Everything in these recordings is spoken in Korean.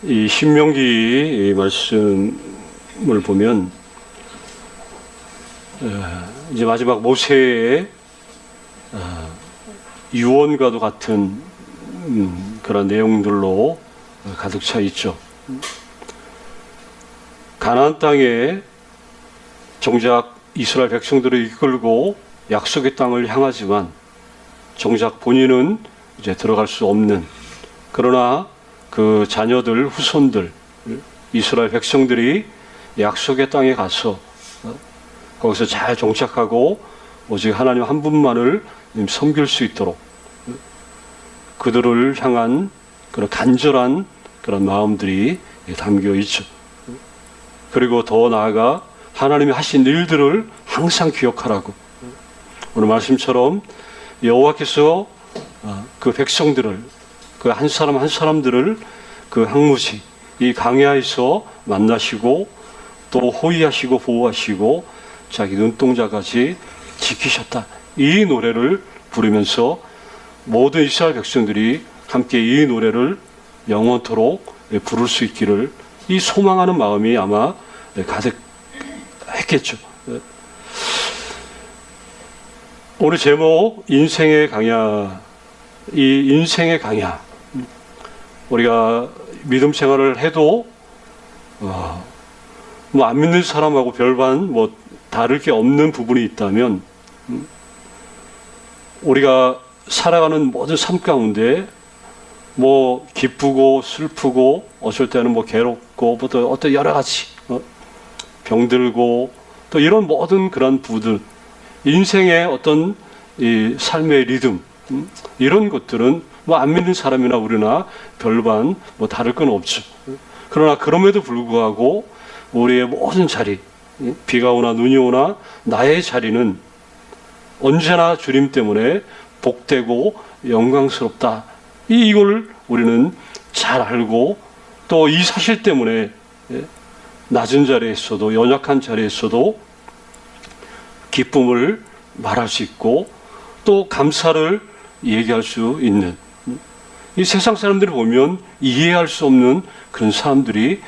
이 신명기 말씀을 보면 이제 마지막 모세의 유언과도 같은 그런 내용들로 가득 차 있죠. 가나안 땅에 정작 이스라엘 백성들을 이끌고 약속의 땅을 향하지만 정작 본인은 이제 들어갈 수 없는, 그러나 그 자녀들, 후손들, 이스라엘 백성들이 약속의 땅에 가서 거기서 잘 정착하고 오직 하나님 한 분만을 섬길 수 있도록 그들을 향한 그런 간절한 그런 마음들이 담겨 있죠. 그리고 더 나아가 하나님이 하신 일들을 항상 기억하라고. 오늘 말씀처럼 여호와께서 그 백성들을, 그 한 사람 한 사람들을 그 항무지 이 광야에서 만나시고 또 호위하시고 보호하시고 자기 눈동자까지 지키셨다. 이 노래를 부르면서 모든 이스라엘 백성들이 함께 이 노래를 영원토록 부를 수 있기를 이 소망하는 마음이 아마 가득했겠죠. 오늘 제목 인생의 강야. 이 인생의 강야, 우리가 믿음 생활을 해도 뭐 안 믿는 사람하고 별반 뭐 다를 게 없는 부분이 있다면 우리가 살아가는 모든 삶 가운데 뭐 기쁘고 슬프고 어쩔 때는 뭐 괴롭고 뭐 또 어떤 여러 가지 병들고 또 이런 모든 그런 부들, 인생의 어떤 이 삶의 리듬, 이런 것들은 뭐 안 믿는 사람이나 우리나 별반 뭐 다를 건 없죠. 그러나 그럼에도 불구하고 우리의 모든 자리, 비가 오나 눈이 오나 나의 자리는 언제나 주님 때문에 복되고 영광스럽다. 이걸 우리는 잘 알고 또 이 사실 때문에 낮은 자리에 있어도, 연약한 자리에 있어도 기쁨을 말할 수 있고 또 감사를 얘기할 수 있는, 이 세상 사람들을 보면 이해할 수 없는 그런 사람들이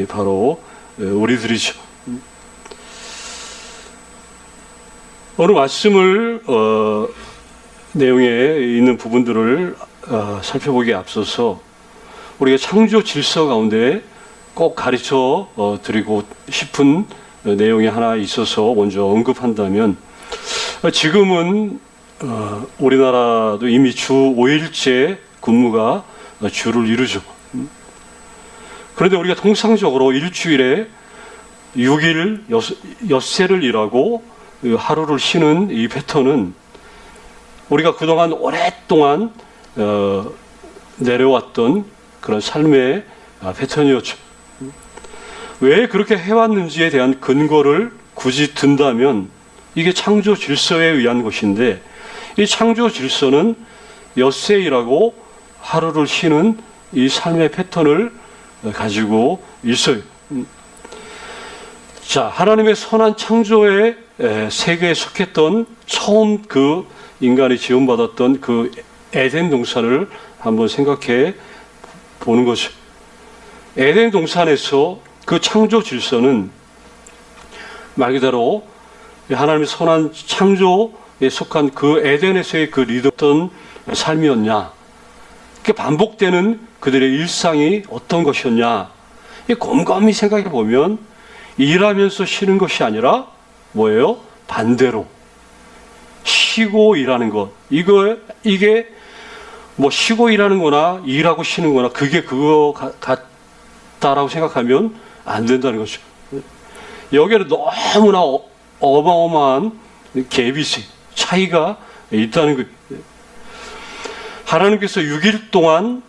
바로 우리들이죠. 오늘 말씀을 내용에 있는 부분들을 살펴보기에 앞서서 우리가 창조 질서 가운데 꼭 가르쳐 드리고 싶은 내용이 하나 있어서 먼저 언급한다면, 지금은 우리나라도 이미 주 5일째 근무가 주를 이루죠. 그런데 우리가 통상적으로 일주일에 6일, 엿새를 일하고 하루를 쉬는 이 패턴은 우리가 그동안 오랫동안 내려왔던 그런 삶의 패턴이었죠. 왜 그렇게 해왔는지에 대한 근거를 굳이 든다면 이게 창조 질서에 의한 것인데, 이 창조 질서는 엿새일하고 하루를 쉬는 이 삶의 패턴을 가지고 있어요. 자, 하나님의 선한 창조의 세계에 속했던 처음 그 인간이 지원받았던 그 에덴 동산을 한번 생각해 보는 거죠. 에덴 동산에서 그 창조 질서는 말 그대로 하나님의 선한 창조에 속한 그 에덴에서의 그 리더던 삶이었냐, 그 반복되는 그들의 일상이 어떤 것이었냐, 곰곰이 생각해 보면 일하면서 쉬는 것이 아니라 뭐예요? 반대로 쉬고 일하는 것. 이게 뭐 쉬고 일하는 거나 일하고 쉬는 거나 그게 그거 같다라고 생각하면 안 된다는 거죠. 여기에는 너무나 어마어마한 갭이, 차이가 있다는 거예요. 하나님께서 6일 동안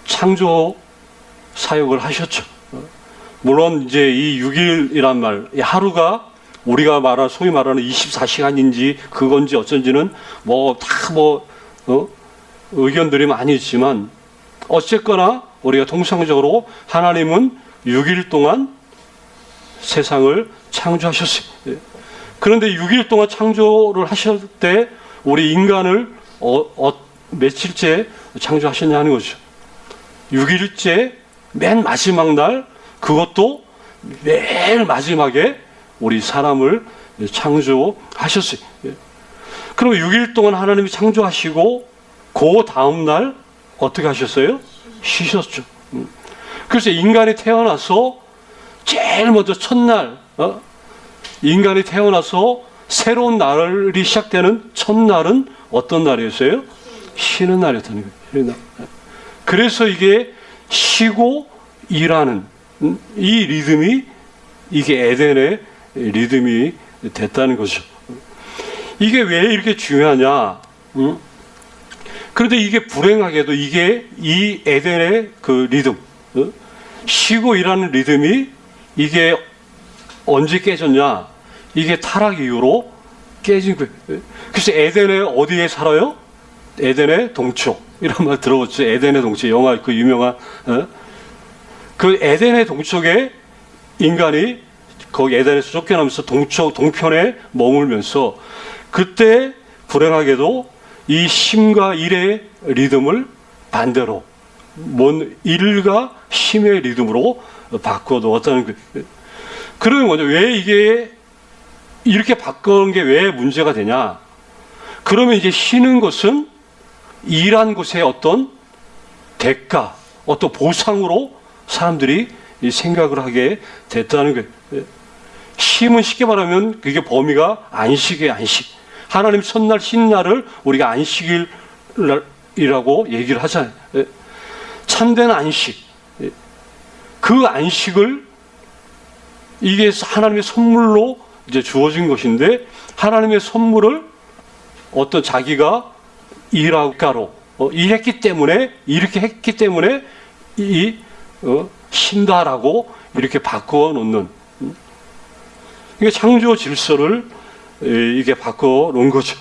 창조 사역을 하셨죠. 물론 이제 이 6일이란 말, 이 하루가 우리가 소위 말하는 24시간인지 그건지 어쩐지는 의견들이 많이 있지만, 어쨌거나 우리가 통상적으로 하나님은 6일 동안 세상을 창조하셨어요. 그런데 6일 동안 창조를 하실 때 우리 인간을 며칠째 창조하셨냐 하는 거죠. 6일째 맨 마지막 날, 그것도 매일 마지막에 우리 사람을 창조하셨어요. 그럼 6일 동안 하나님이 창조하시고 그 다음 날 어떻게 하셨어요? 쉬셨죠. 그래서 인간이 태어나서 제일 먼저 첫날, 인간이 태어나서 새로운 날이 시작되는 첫날은 어떤 날이었어요? 쉬는 날이었다는 거예요. 쉬는 날. 그래서 이게 쉬고 일하는 이 리듬이, 이게 에덴의 리듬이 됐다는 거죠. 이게 왜 이렇게 중요하냐? 그런데 이게 불행하게도 이게 이 에덴의 그 리듬, 쉬고 일하는 리듬이 이게 언제 깨졌냐? 이게 타락 이후로 깨진 거예요. 그래서 에덴의 어디에 살아요? 에덴의 동쪽. 이런 말 들어봤죠? 에덴의 동쪽. 영화 그 유명한 그 에덴의 동쪽에 인간이 거기 에덴에서 쫓겨나면서 동편에 머물면서 그때 불행하게도 이 쉼과 일의 리듬을 반대로 일과 쉼의 리듬으로 바꿔 놓았다는 거예요. 그러면 먼저 왜 이게 이렇게 바꾸는 게 왜 문제가 되냐? 그러면 이제 쉬는 것은 일한 것의 어떤 대가, 어떤 보상으로 사람들이 생각을 하게 됐다는 거예요. 쉼은 쉽게 말하면 그게 범위가 안식의 안식. 하나님 첫날 쉬는 날을 우리가 안식일이라고 얘기를 하잖아요. 참된 안식. 그 안식을 이게 하나님의 선물로 이제 주어진 것인데 하나님의 선물을 어떤 자기가 일하가로 일했기 때문에 이렇게 했기 때문에 쉰다라고 이렇게 바꾸어 놓는 이게 창조 질서를 이게 바꿔 놓은 거죠.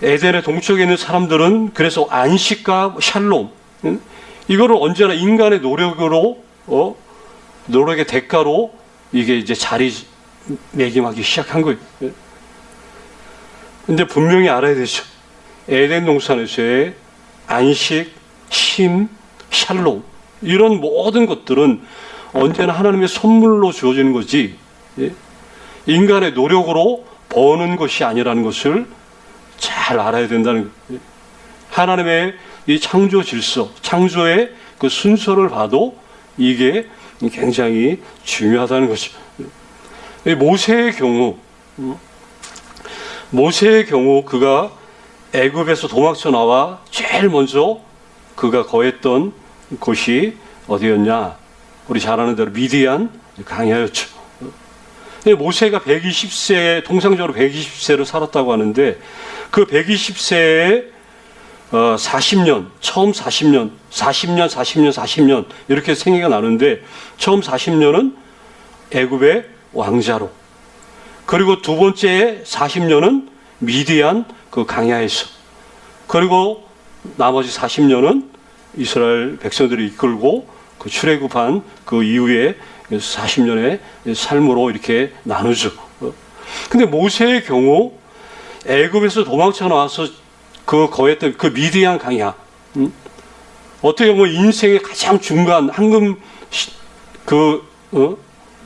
에덴의 동쪽에 있는 사람들은 그래서 안식과 샬롬 이거를 언제나 인간의 노력으로 노력의 대가로 이게 이제 자리매김하기 시작한 거예요. 근데 분명히 알아야 되죠. 에덴 동산에서의 안식, 쉼, 샬롬 이런 모든 것들은 언제나 하나님의 선물로 주어지는 거지 인간의 노력으로 버는 것이 아니라는 것을 잘 알아야 된다는 거예요. 하나님의 이 창조 질서, 창조의 그 순서를 봐도 이게 굉장히 중요하다는 거죠. 모세의 경우 그가 애굽에서 도망쳐 나와 제일 먼저 그가 거했던 곳이 어디였냐? 우리 잘 아는 대로 미디안 강야였죠. 모세가 120세, 통상적으로 120세를 살았다고 하는데 그 120세에 40년, 처음 40년 이렇게 생애가 나는데 처음 40년은 애굽의 왕자로 그리고 두 번째 40년은 미디안 그 강야에서 그리고 나머지 40년은 이스라엘 백성들이 이끌고 그 출애굽한 그 이후에 40년의 삶으로 이렇게 나누죠. 근데 모세의 경우 애굽에서 도망쳐 나와서 그 거했던 그 미디안 강야 어떻게 보면 인생의 가장 중간 황금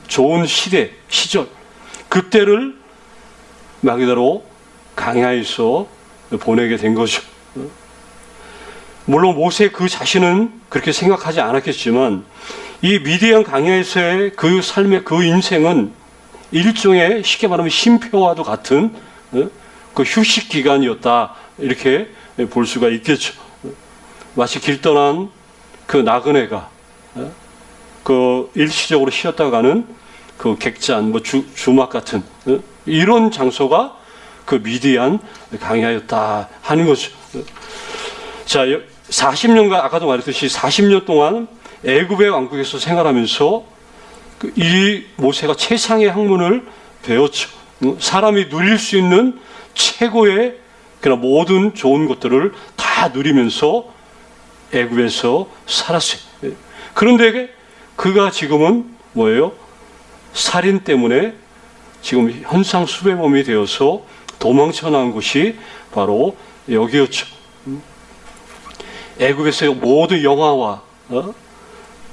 좋은 시절 그때를 말 그대로 강야에서 보내게 된 거죠. 물론 모세 그 자신은 그렇게 생각하지 않았겠지만 이 미디안 강야에서의 그 삶의 그 인생은 일종의 쉽게 말하면 쉼표와도 같은 그 휴식 기간이었다 이렇게 볼 수가 있겠죠. 마치 길 떠난 그 나그네가 그 일시적으로 쉬었다 가는 그 객잔, 주막 같은 이런 장소가 그 미디안 강야였다 하는 거죠. 자, 40년간 아까도 말했듯이 40년 동안 애굽의 왕국에서 생활하면서 이 모세가 최상의 학문을 배웠죠. 사람이 누릴 수 있는 최고의 그런 모든 좋은 것들을 다 누리면서 애굽에서 살았어요. 그런데 그가 지금은 뭐예요? 살인 때문에 지금 현상 수배범이 되어서 도망쳐 나온 곳이 바로 여기였죠. 애굽에서의 모든 영화와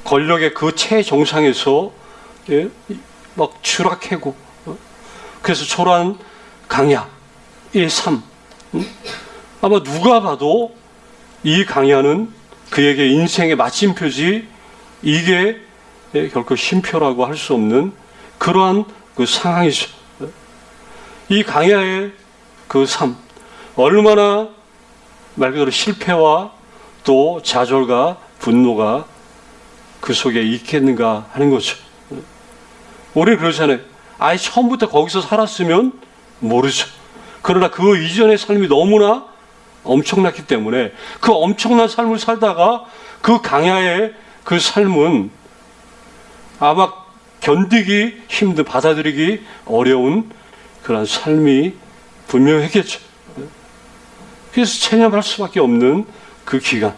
권력의 그 최정상에서 예, 막 추락하고 그래서 초라한 강야의 삶. 아마 누가 봐도 이 강야는 그에게 인생의 마침표지 이게 결코 쉼표라고 할 수 없는 그러한 그 상황이죠. 이 강야의 그 삶, 얼마나 말 그대로 실패와 또 좌절과 분노가 그 속에 있겠는가 하는 거죠. 우리는 그러잖아요. 아예 처음부터 거기서 살았으면 모르죠. 그러나 그 이전의 삶이 너무나 엄청났기 때문에 그 엄청난 삶을 살다가 그 강야의 그 삶은 아마 견디기 힘든, 받아들이기 어려운 그런 삶이 분명했겠죠. 그래서 체념할 수밖에 없는 그 기간.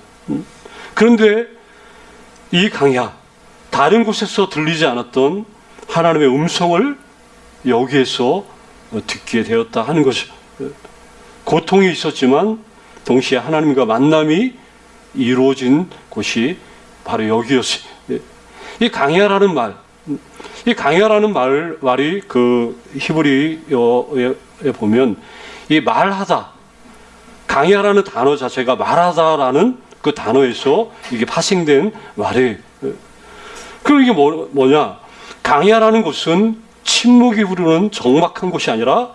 그런데 이 강야, 다른 곳에서 들리지 않았던 하나님의 음성을 여기에서 듣게 되었다 하는 거죠. 고통이 있었지만 동시에 하나님과 만남이 이루어진 곳이 바로 여기였어요. 이 강야라는 말, 이 강야라는 말이 그 히브리어에 보면 이 말하다, 강야라는 단어 자체가 말하다라는 그 단어에서 이게 파생된 말이에요. 그럼 이게 뭐냐? 강야라는 곳은 침묵이 흐르는 적막한 곳이 아니라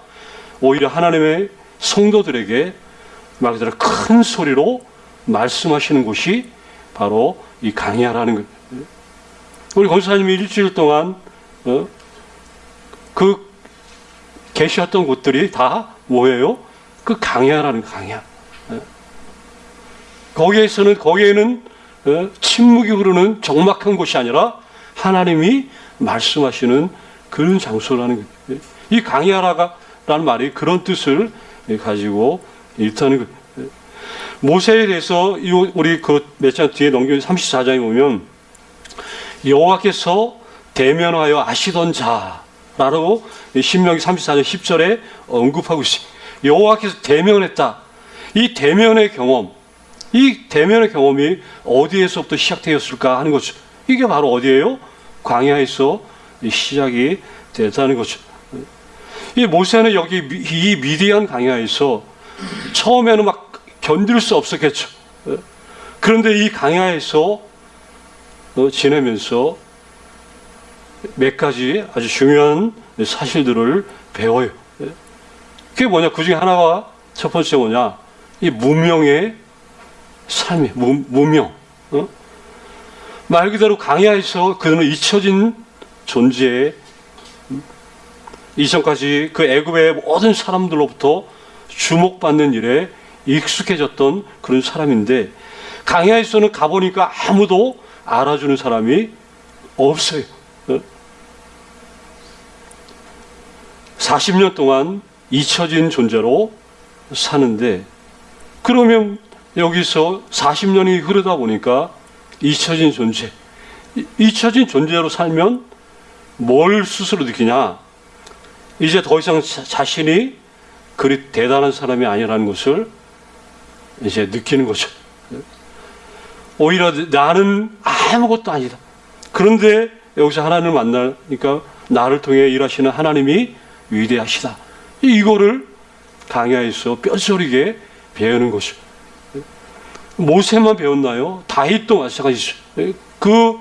오히려 하나님의 성도들에게 말 그대로 큰 소리로 말씀하시는 곳이 바로 이 강야라는 것. 우리 권사님이 일주일 동안 그 계셨던 곳들이 다 뭐예요? 그 강야라는 강야. 거기에는 침묵이 흐르는 적막한 곳이 아니라 하나님이 말씀하시는 그런 장소라는 거예요. 이 강야라는 말이 그런 뜻을 가지고 있다는 거예요. 모세에 대해서 우리 그 몇 장 뒤에 넘겨 34장에 보면 여호와께서 대면하여 아시던 자라고 신명기 34장 10절에 언급하고 있어요. 여호와께서 대면했다. 이 대면의 경험이 어디에서부터 시작되었을까 하는 거죠. 이게 바로 어디예요? 광야에서 시작이 됐다는 거죠. 이 모세는 여기 이 미디안 강야에서 처음에는 막 견딜 수 없었겠죠. 그런데 이 강야에서 지내면서 몇 가지 아주 중요한 사실들을 배워요. 그게 뭐냐? 그 중에 하나가 첫 번째 뭐냐? 이 무명의 삶이 무명. 말 그대로 강야에서 그는 잊혀진 존재에 이전까지 그 애굽의 모든 사람들로부터 주목받는 일에 익숙해졌던 그런 사람인데 강야에서는 가보니까 아무도 알아주는 사람이 없어요. 40년 동안 잊혀진 존재로 사는데 그러면 여기서 40년이 흐르다 보니까 잊혀진 존재로 살면 뭘 스스로 느끼냐? 이제 더 이상 자신이 그리 대단한 사람이 아니라는 것을 이제 느끼는 거죠. 오히려 나는 아무것도 아니다. 그런데 여기서 하나님을 만나니까 나를 통해 일하시는 하나님이 위대하시다. 이거를 강야에서 뼈저리게 배우는 것이죠. 모세만 배웠나요? 다윗도 마찬가지죠. 그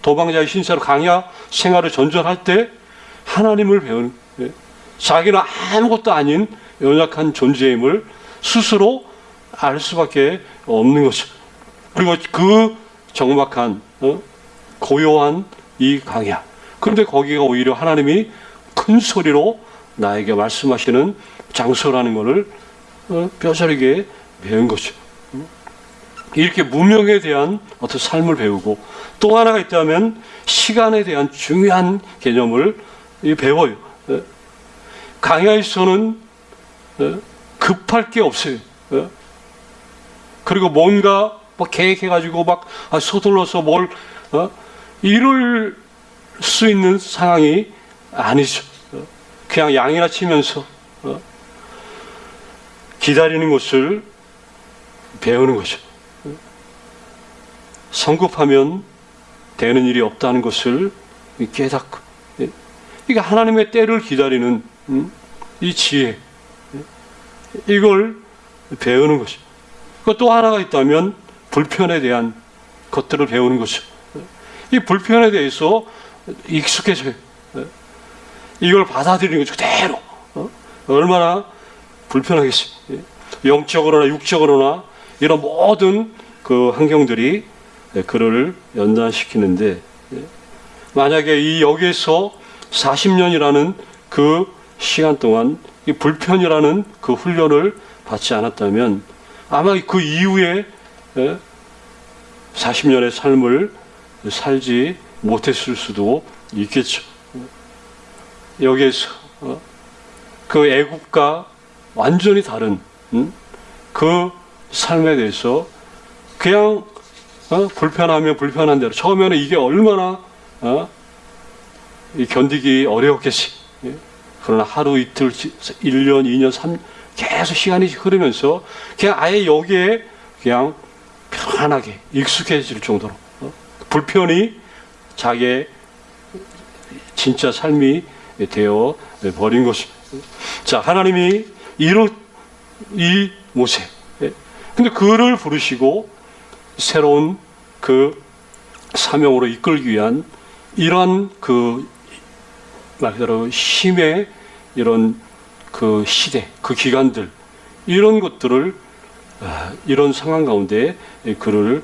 도방자의 신사로 강야 생활을 전전할 때 하나님을 배우는, 자기는 아무것도 아닌 연약한 존재임을 스스로 알 수밖에 없는 거죠. 그리고 그 적막한 고요한 이 강야. 그런데 거기가 오히려 하나님이 큰 소리로 나에게 말씀하시는 장소라는 것을 뼈저리게 배운 거죠. 이렇게 무명에 대한 어떤 삶을 배우고 또 하나가 있다면 시간에 대한 중요한 개념을 배워요. 강야에서는 급할 게 없어요. 그리고 뭔가 계획해가지고 막 서둘러서 뭘 이룰 수 있는 상황이 아니죠. 그냥 양이나 치면서 기다리는 것을 배우는 거죠. 성급하면 되는 일이 없다는 것을 깨닫고, 이게 하나님의 때를 기다리는 이 지혜, 이걸 배우는 것이죠. 또 하나가 있다면 불편에 대한 것들을 배우는 것이죠. 이 불편에 대해서 익숙해져요. 이걸 받아들이는 거죠. 그대로. 얼마나 불편하겠어요. 영적으로나 육적으로나 이런 모든 그 환경들이 그를 연단시키는데, 만약에 이 여기에서 40년이라는 그 시간 동안 이 불편이라는 그 훈련을 받지 않았다면 아마 그 이후에 40년의 삶을 살지 못했을 수도 있겠죠. 여기에서 그 애국과 완전히 다른 그 삶에 대해서 그냥 불편하면 불편한 대로, 처음에는 이게 얼마나 견디기 어려웠겠지. 그러나 하루 이틀 1년 2년 3년 계속 시간이 흐르면서 그냥 아예 여기에 그냥 편안하게 익숙해질 정도로 불편이 자기의 진짜 삶이 되어 버린 것입니다. 자, 하나님이 이 모세, 근데 그를 부르시고 새로운 그 사명으로 이끌기 위한 이러한 그 말 그대로 힘의 이런 그 시대, 그 기간들, 이런 것들을 이런 상황 가운데 그를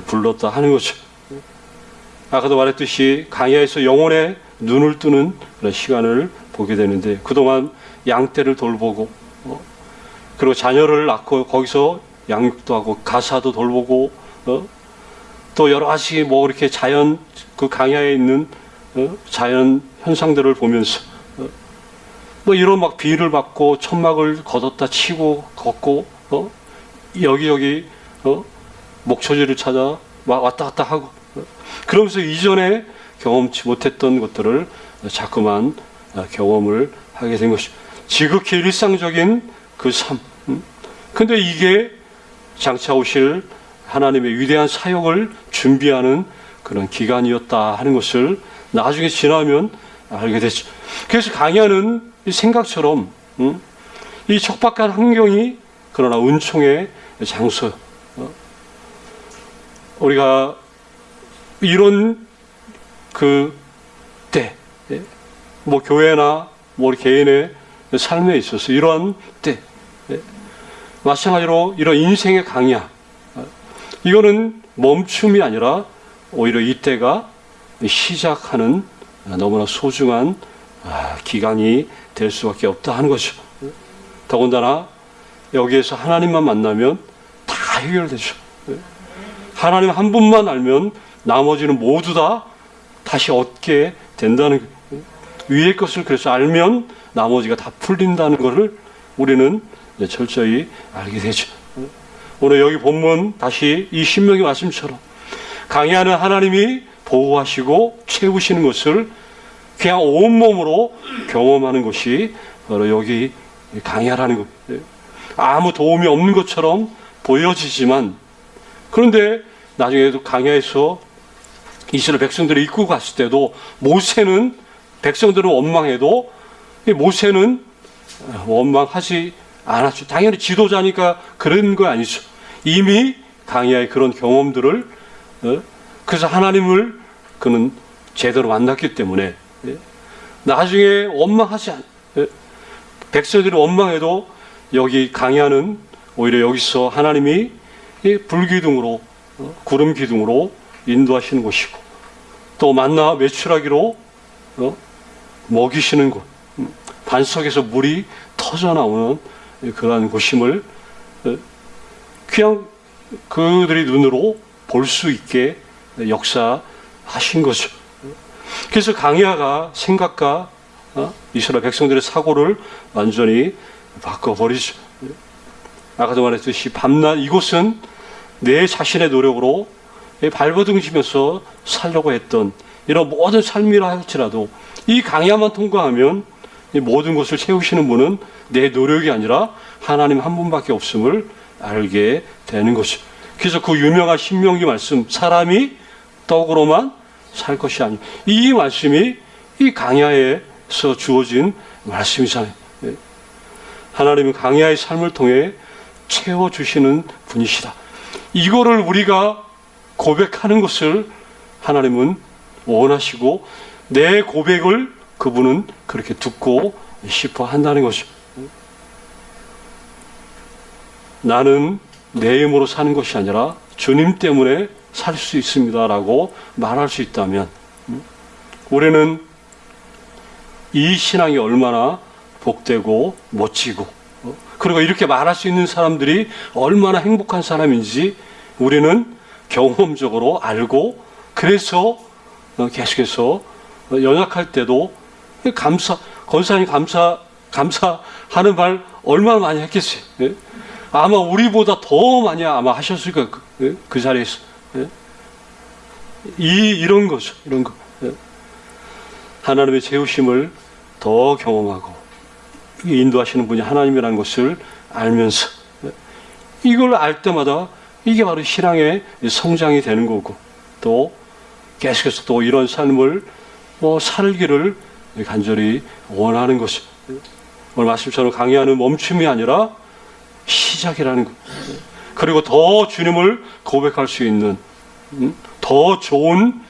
불렀다 하는 거죠. 아까도 말했듯이 강야에서 영혼의 눈을 뜨는 그런 시간을 보게 되는데, 그동안 양떼를 돌보고 그리고 자녀를 낳고 거기서 양육도 하고 가사도 돌보고 또 여러 가지 뭐 이렇게 자연, 그 강야에 있는 자연 현상들을 보면서 뭐 이런 막 비를 맞고 천막을 걷었다 치고 걷고 여기저기 목초지를 찾아 왔다 갔다 하고 그러면서 이전에 경험치 못했던 것들을 자꾸만 경험을 하게 된 것이죠. 지극히 일상적인 그 삶. 근데 이게 장차 오실 하나님의 위대한 사역을 준비하는 그런 기간이었다 하는 것을 나중에 지나면 알게 됐죠. 그래서 강야는 생각처럼 이 척박한 환경이 그러나 은총의 장소. 우리가 이런 그 때, 뭐 교회나 뭐 우리 개인의 삶에 있어서 이러한 때, 마찬가지로 이런 인생의 강야, 이거는 멈춤이 아니라 오히려 이때가 시작하는 너무나 소중한 기간이 될 수밖에 없다 하는 거죠. 더군다나 여기에서 하나님만 만나면 다 해결되죠. 하나님 한 분만 알면 나머지는 모두 다 다시 얻게 된다는 거예요. 위의 것을 그래서 알면 나머지가 다 풀린다는 것을 우리는 철저히 알게 되죠. 오늘 여기 본문 다시 이 신명기 말씀처럼 강야는 하나님이 보호하시고 채우시는 것을 그냥 온몸으로 경험하는 것이 바로 여기 강야라는 거예요. 아무 도움이 없는 것처럼 보여지지만, 그런데 나중에도 강야에서 이스라엘 백성들을 이끌고 갔을 때도 모세는, 백성들은 원망해도 모세는 원망하지 않았죠. 당연히 지도자니까 그런 거 아니죠. 이미 강야의 그런 경험들을, 그래서 하나님을 그는 제대로 만났기 때문에 나중에 원망하지 않, 백성들이 원망해도 여기 강야는 오히려 여기서 하나님이 불기둥으로, 구름 기둥으로 인도하시는 곳이고, 또 만나 매출하기로 먹이시는 곳, 반석에서 물이 터져 나오는 그러한 곳임을 그냥 그들이 눈으로 볼 수 있게 역사하신 거죠. 그래서 강야가 생각과 이스라엘 백성들의 사고를 완전히 바꿔버리죠. 아까도 말했듯이 밤낮 이곳은 내 자신의 노력으로 발버둥치면서 살려고 했던 이런 모든 삶이라 할지라도 이 강야만 통과하면 이 모든 것을 채우시는 분은 내 노력이 아니라 하나님 한 분밖에 없음을 알게 되는 것이죠. 그래서 그 유명한 신명기 말씀, 사람이 떡으로만 살 것이 아니오. 이 말씀이 이 강야에서 주어진 말씀이잖아요. 하나님은 강야의 삶을 통해 채워주시는 분이시다. 이거를 우리가 고백하는 것을 하나님은 원하시고 내 고백을 그분은 그렇게 듣고 싶어 한다는 것이죠. 나는 내 힘으로 사는 것이 아니라 주님 때문에 살 수 있습니다라고 말할 수 있다면 우리는 이 신앙이 얼마나 복되고 멋지고 그리고 이렇게 말할 수 있는 사람들이 얼마나 행복한 사람인지 우리는 경험적으로 알고 그래서 계속해서 연약할 때도 권사님 감사하는 말 얼마나 많이 했겠어요. 아마 우리보다 더 많이 아마 하셨을 거예요. 그 자리에서. 이런 거죠. 이런 거. 하나님의 재우심을 더 경험하고 인도하시는 분이 하나님이라는 것을 알면서 이걸 알 때마다 이게 바로 신앙의 성장이 되는 거고 또 계속해서 또 이런 삶을 살기를 간절히 원하는 것이 오늘 말씀처럼 강의하는 멈춤이 아니라 시작이라는 것. 그리고 더 주님을 고백할 수 있는 더 좋은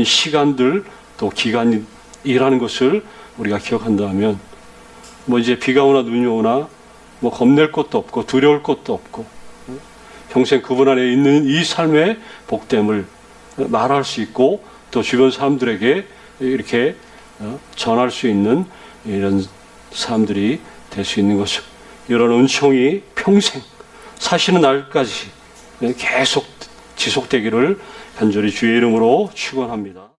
시간들 또 기간이라는 것을 우리가 기억한다면 이제 비가 오나 눈이 오나 겁낼 것도 없고 두려울 것도 없고 평생 그분 안에 있는 이 삶의 복됨을 말할 수 있고 또 주변 사람들에게 이렇게 전할 수 있는 이런 사람들이 될 수 있는 것이죠. 이런 은총이 평생 사시는 날까지 계속 지속되기를 간절히 주의 이름으로 축원합니다.